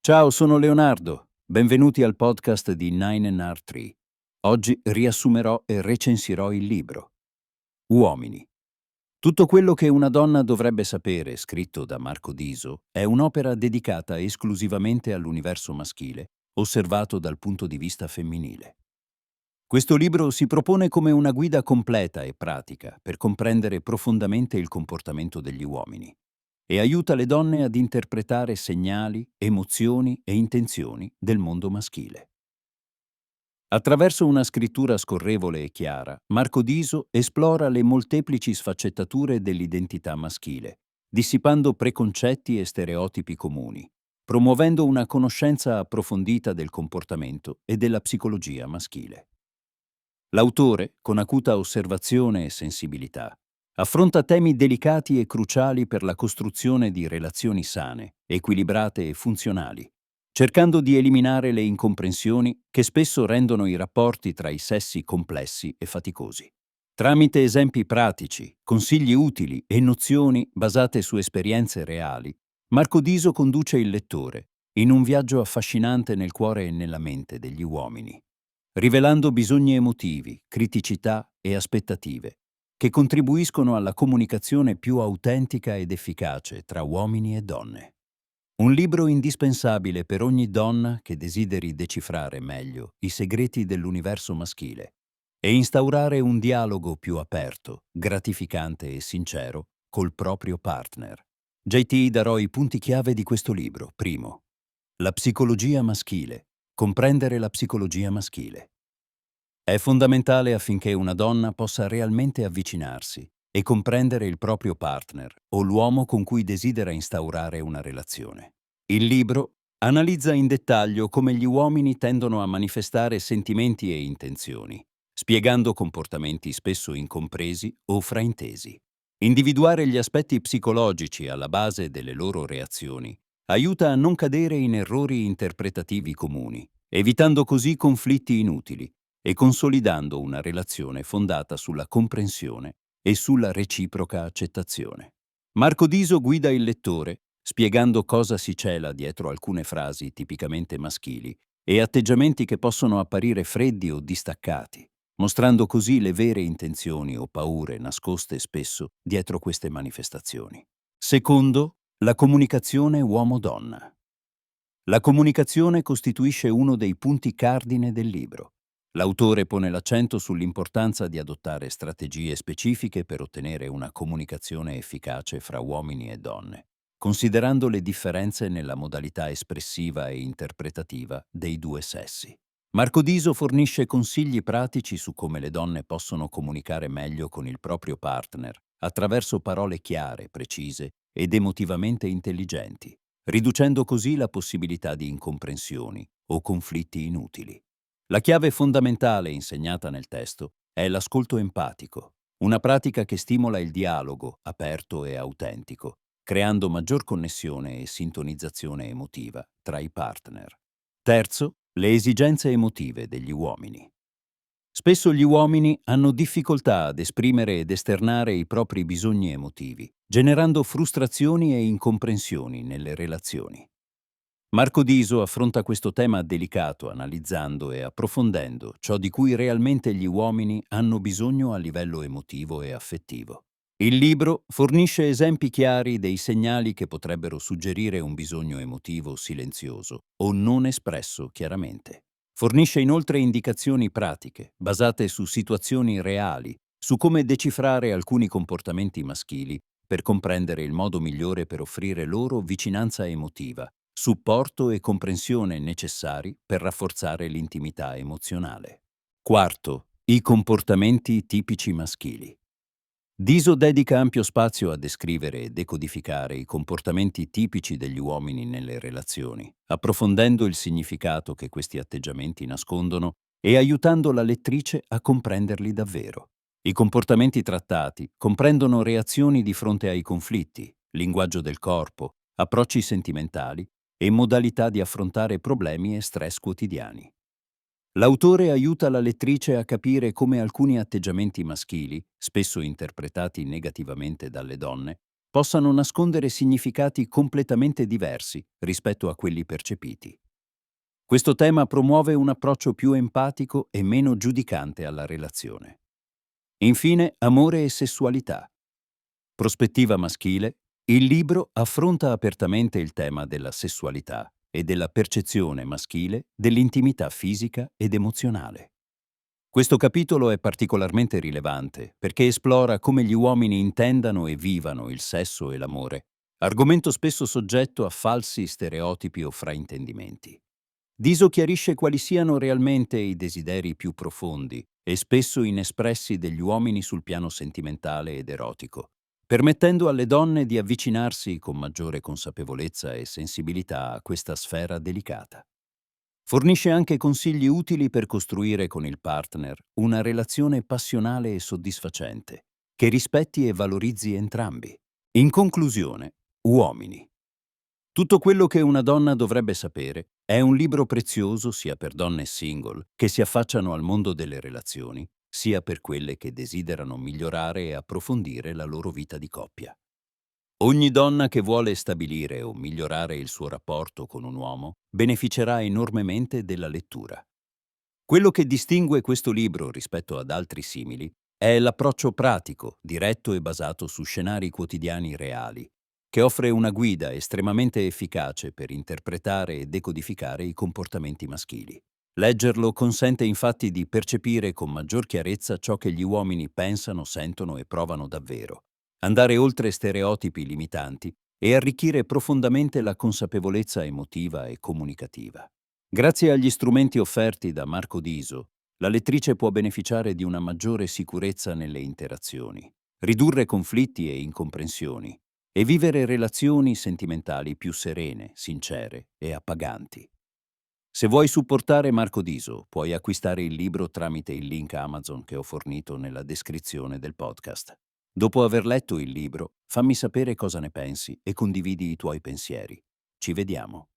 Ciao, sono Leonardo. Benvenuti al podcast di Nine and Art Tree. Oggi riassumerò e recensirò il libro Uomini. Tutto quello che una donna dovrebbe sapere, scritto da Marco Diso, è un'opera dedicata esclusivamente all'universo maschile, osservato dal punto di vista femminile. Questo libro si propone come una guida completa e pratica per comprendere profondamente il comportamento degli uomini e aiuta le donne ad interpretare segnali, emozioni e intenzioni del mondo maschile. Attraverso una scrittura scorrevole e chiara, Marco Diso esplora le molteplici sfaccettature dell'identità maschile, dissipando preconcetti e stereotipi comuni, promuovendo una conoscenza approfondita del comportamento e della psicologia maschile. L'autore, con acuta osservazione e sensibilità, affronta temi delicati e cruciali per la costruzione di relazioni sane, equilibrate e funzionali, cercando di eliminare le incomprensioni che spesso rendono i rapporti tra i sessi complessi e faticosi. Tramite esempi pratici, consigli utili e nozioni basate su esperienze reali, Marco Diso conduce il lettore in un viaggio affascinante nel cuore e nella mente degli uomini, rivelando bisogni emotivi, criticità e aspettative che contribuiscono alla comunicazione più autentica ed efficace tra uomini e donne. Un libro indispensabile per ogni donna che desideri decifrare meglio i segreti dell'universo maschile e instaurare un dialogo più aperto, gratificante e sincero col proprio partner. JT darò i punti chiave di questo libro. Primo, la psicologia maschile. Comprendere la psicologia maschile. È fondamentale affinché una donna possa realmente avvicinarsi e comprendere il proprio partner o l'uomo con cui desidera instaurare una relazione. Il libro analizza in dettaglio come gli uomini tendono a manifestare sentimenti e intenzioni, spiegando comportamenti spesso incompresi o fraintesi. Individuare gli aspetti psicologici alla base delle loro reazioni aiuta a non cadere in errori interpretativi comuni, evitando così conflitti inutili e consolidando una relazione fondata sulla comprensione e sulla reciproca accettazione. Marco Diso guida il lettore spiegando cosa si cela dietro alcune frasi tipicamente maschili e atteggiamenti che possono apparire freddi o distaccati, mostrando così le vere intenzioni o paure nascoste spesso dietro queste manifestazioni. Secondo, la comunicazione uomo-donna. La comunicazione costituisce uno dei punti cardine del libro. L'autore pone l'accento sull'importanza di adottare strategie specifiche per ottenere una comunicazione efficace fra uomini e donne, considerando le differenze nella modalità espressiva e interpretativa dei due sessi. Marco Diso fornisce consigli pratici su come le donne possono comunicare meglio con il proprio partner attraverso parole chiare, precise ed emotivamente intelligenti, riducendo così la possibilità di incomprensioni o conflitti inutili. La chiave fondamentale insegnata nel testo è l'ascolto empatico, una pratica che stimola il dialogo aperto e autentico, creando maggior connessione e sintonizzazione emotiva tra i partner. Terzo, le esigenze emotive degli uomini. Spesso gli uomini hanno difficoltà ad esprimere ed esternare i propri bisogni emotivi, generando frustrazioni e incomprensioni nelle relazioni. Marco Diso affronta questo tema delicato analizzando e approfondendo ciò di cui realmente gli uomini hanno bisogno a livello emotivo e affettivo. Il libro fornisce esempi chiari dei segnali che potrebbero suggerire un bisogno emotivo silenzioso o non espresso chiaramente. Fornisce inoltre indicazioni pratiche, basate su situazioni reali, su come decifrare alcuni comportamenti maschili per comprendere il modo migliore per offrire loro vicinanza emotiva, supporto e comprensione necessari per rafforzare l'intimità emozionale. Quarto, i comportamenti tipici maschili. Diso dedica ampio spazio a descrivere e decodificare i comportamenti tipici degli uomini nelle relazioni, approfondendo il significato che questi atteggiamenti nascondono e aiutando la lettrice a comprenderli davvero. I comportamenti trattati comprendono reazioni di fronte ai conflitti, linguaggio del corpo, approcci sentimentali e modalità di affrontare problemi e stress quotidiani. L'autore aiuta la lettrice a capire come alcuni atteggiamenti maschili, spesso interpretati negativamente dalle donne, possano nascondere significati completamente diversi rispetto a quelli percepiti. Questo tema promuove un approccio più empatico e meno giudicante alla relazione. Infine, amore e sessualità. Prospettiva maschile, il libro affronta apertamente il tema della sessualità e della percezione maschile dell'intimità fisica ed emozionale. Questo capitolo è particolarmente rilevante perché esplora come gli uomini intendano e vivano il sesso e l'amore, argomento spesso soggetto a falsi stereotipi o fraintendimenti. Diso chiarisce quali siano realmente i desideri più profondi e spesso inespressi degli uomini sul piano sentimentale ed erotico, permettendo alle donne di avvicinarsi con maggiore consapevolezza e sensibilità a questa sfera delicata. Fornisce anche consigli utili per costruire con il partner una relazione passionale e soddisfacente, che rispetti e valorizzi entrambi. In conclusione, uomini. Tutto quello che una donna dovrebbe sapere è un libro prezioso sia per donne single che si affacciano al mondo delle relazioni, sia per quelle che desiderano migliorare e approfondire la loro vita di coppia. Ogni donna che vuole stabilire o migliorare il suo rapporto con un uomo beneficerà enormemente della lettura. Quello che distingue questo libro rispetto ad altri simili è l'approccio pratico, diretto e basato su scenari quotidiani reali, che offre una guida estremamente efficace per interpretare e decodificare i comportamenti maschili. Leggerlo consente infatti di percepire con maggior chiarezza ciò che gli uomini pensano, sentono e provano davvero, andare oltre stereotipi limitanti e arricchire profondamente la consapevolezza emotiva e comunicativa. Grazie agli strumenti offerti da Marco Diso, la lettrice può beneficiare di una maggiore sicurezza nelle interazioni, ridurre conflitti e incomprensioni e vivere relazioni sentimentali più serene, sincere e appaganti. Se vuoi supportare Marco Diso, puoi acquistare il libro tramite il link Amazon che ho fornito nella descrizione del podcast. Dopo aver letto il libro, fammi sapere cosa ne pensi e condividi i tuoi pensieri. Ci vediamo.